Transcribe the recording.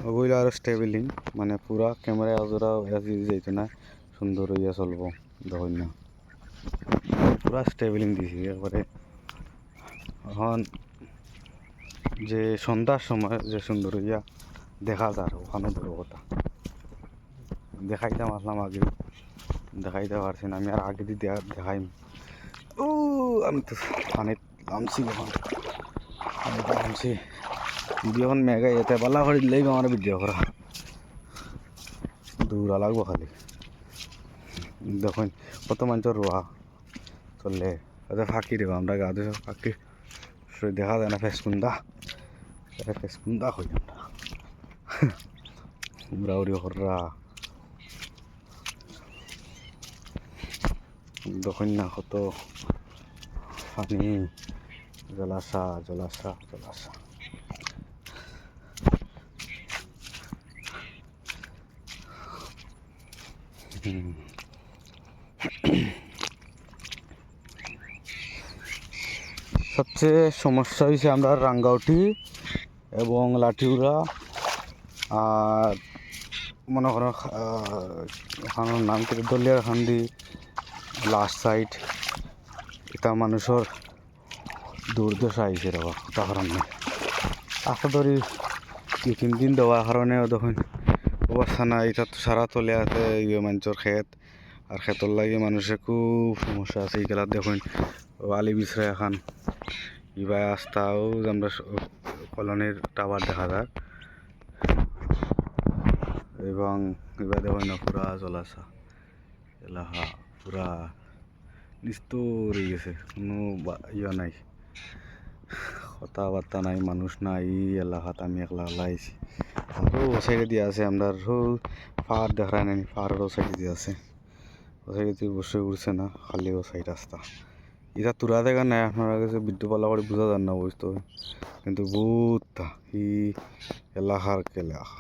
ওগুলো আর স্টেবিলিং মানে পুরা ক্যামেরায় অতটা যাইতো না, সুন্দর হইয়া চলবো দেখুন না, পুরা স্টেবিলিং দিছি একবারে। এখন যে সন্ধ্যার সময় যে সুন্দর হইয়া দেখা যায় ওখানে বড় কথা, দেখাইতাম আসলাম আগে, দেখাইতে পারছি না আমি, আর আগে দিয়ে দেখাইম। ও আমি তো পানি নামছি, এখন নামছি ভিডিও, এখন মেঘা এতে পাল্লা করে দিলেই আমার ভিডিও করা দৌড়া লাগবো খালি। দেখুন কত মানুষের রোয়া চললে ওদের ফাঁকি দেবো আমরা, গা ধুয়ে ফাঁকি দেখা যায় না, ফেসকুন্দা ফেসকুন্দা হই আমরা উড়ি হররা। দেখুন না কত পানি, জলাশা জলাশা জলাশা। সবচেয়ে সমস্যা হয়েছে আমরা রাঙ্গাউটি এবং লাঠিউড়া, আর মনে করো ওখানের নাম থেকে দলিয়ার খান্দি লাস্ট সাইড, এটা মানুষের দুর্দশা আইসে রে ওটা কারণে আশা ধরি 2-3 দিন দেওয়ার কারণেও দেখুন অবস্থা না, এটা তো সারা তলে আছে মানুষের ক্ষেত, আর ক্ষেতর লাগে মানুষের খুব সমস্যা আছে। এইগুলা দেখুন আলি বিছরা এখন ইবা আস্তাও আমরা কলোনির টাওয়ার দেখা যায়, এবং এবার দেখুন না পুরা জলাশা এলাকা পুরা নিস্তর হয়ে গেছে, কোনো ইয়া নাই, কথাবার্তা নাই, মানুষ নাই এলাকাত, আমি একলা লাইছি। আরও ও সাইডে দিয়ে আছে আমরা পাহাড় দেখা নাই, পাহাড়ের ও সাইডে দিয়ে আছে, ও সাইডে দিয়ে বসে উঠছে না, খালি ও সাইড রাস্তা। এটা তুরা দেখা নাই, আপনারা কাছে বিদ্যুৎ পাল্লা করে বোঝা যান না বুঝতো, কিন্তু বহুত ই এলাকার এলাকা।